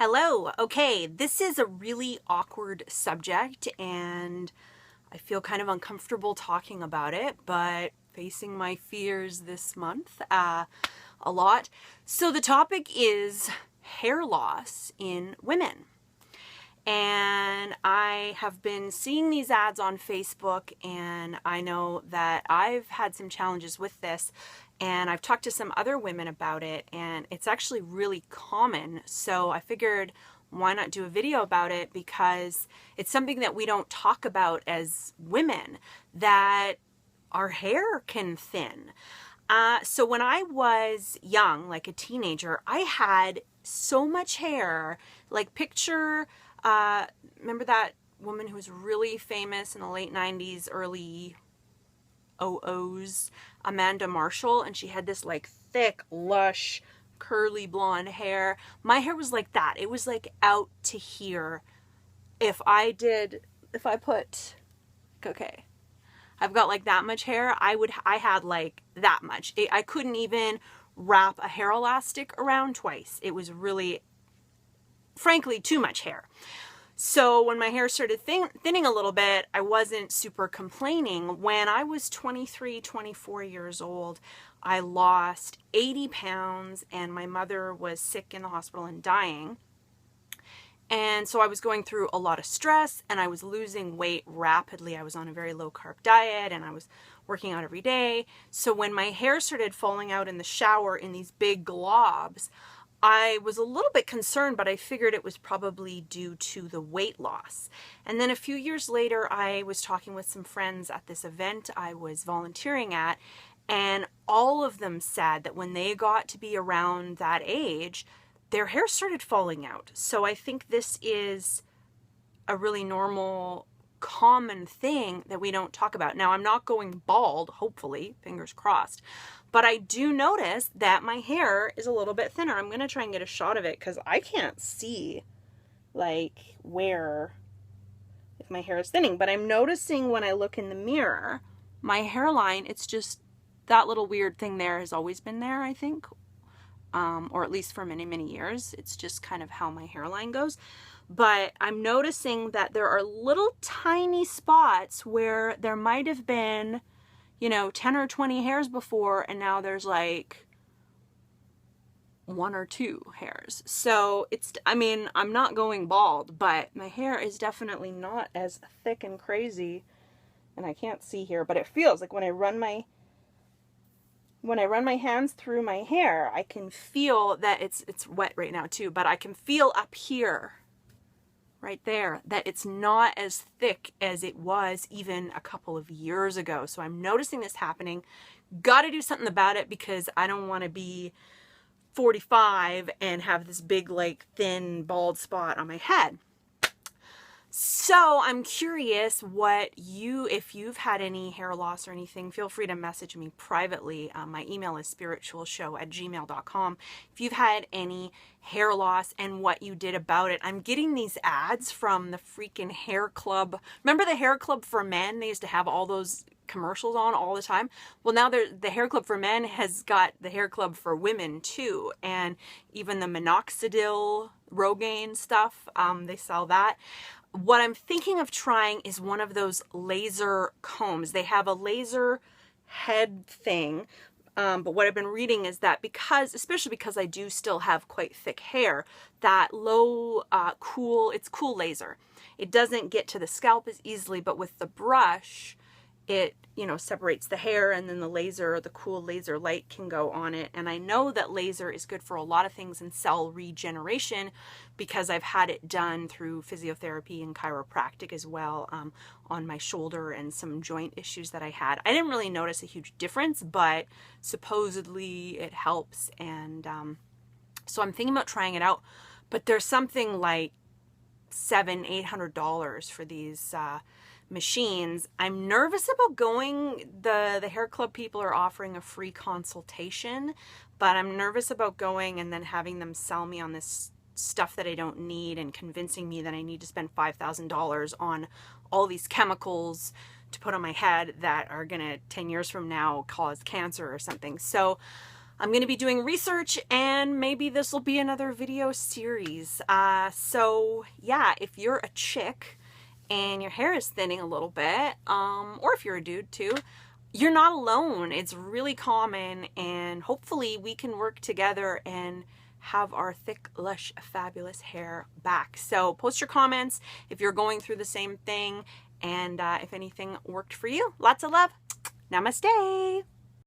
Hello. Okay, this is a really awkward subject and I feel kind of uncomfortable talking about it, but facing my fears this month a lot. So the topic is hair loss in women. And I have been seeing these ads on Facebook, and I know that I've had some challenges with this, and I've talked to some other women about it, and it's actually really common. So I figured, why not do a video about it, because it's something that we don't talk about as women, that our hair can thin. So when I was young, like a teenager, I had so much hair. Like picture, remember that woman who was really famous in the late 90s, early 00s, Amanda Marshall, and she had this like thick, lush, curly blonde hair. My hair was like that. It was like out to here. If I put, okay, I've got like that much hair, I had like that much. I couldn't even wrap a hair elastic around twice. It was really, frankly, too much hair. So when my hair started thinning a little bit, I wasn't super complaining. When I was 23, 24 years old, I lost 80 pounds and my mother was sick in the hospital and dying. And so I was going through a lot of stress and I was losing weight rapidly. I was on a very low carb diet and I was working out every day. So when my hair started falling out in the shower in these big globs, I was a little bit concerned, but I figured it was probably due to the weight loss. And then a few years later, I was talking with some friends at this event I was volunteering at, and all of them said that when they got to be around that age, their hair started falling out. So I think this is a really normal, common thing that we don't talk about. Now, I'm not going bald, hopefully, fingers crossed, but I do notice that my hair is a little bit thinner. I'm going to try and get a shot of it because I can't see like where, if my hair is thinning, but I'm noticing when I look in the mirror, my hairline, it's just that little weird thing there has always been there, I think, or at least for many, many years. It's just kind of how my hairline goes. But I'm noticing that there are little tiny spots where there might have been, 10 or 20 hairs before, and now there's like 1 or 2 hairs. So I'm not going bald, but my hair is definitely not as thick and crazy, and I can't see here, but it feels like when I run my hands through my hair, I can feel that it's wet right now too, but I can feel up here, right there, that it's not as thick as it was even a couple of years ago. So I'm noticing this happening. Got to do something about it because I don't want to be 45 and have this big, like, thin, bald spot on my head. So I'm curious if you've had any hair loss or anything, feel free to message me privately. My email is spiritualshow@gmail.com. If you've had any hair loss and what you did about it. I'm getting these ads from the freaking hair club. Remember the hair club for men? They used to have all those commercials on all the time. Well, now the hair club for men has got the hair club for women too. And even the minoxidil, Rogaine stuff, they sell that. What I'm thinking of trying is one of those laser combs. They have a laser head thing, but what I've been reading is that especially because I do still have quite thick hair, that low, it's cool laser. It doesn't get to the scalp as easily, but with the brush, it, separates the hair, and then the cool laser light can go on it. And I know that laser is good for a lot of things in cell regeneration because I've had it done through physiotherapy and chiropractic as well, on my shoulder and some joint issues that I had. I didn't really notice a huge difference, but supposedly it helps. And so I'm thinking about trying it out, but there's something like $700-800 for these machines. I'm nervous about going. The hair club people are offering a free consultation, but I'm nervous about going and then having them sell me on this stuff that I don't need and convincing me that I need to spend $5,000 on all these chemicals to put on my head that are gonna 10 years from now cause cancer or something. So I'm going to be doing research, and maybe this will be another video series. So yeah, if you're a chick and your hair is thinning a little bit, or if you're a dude too, you're not alone. It's really common, and hopefully we can work together and have our thick, lush, fabulous hair back. So post your comments if you're going through the same thing, and if anything worked for you. Lots of love. Namaste.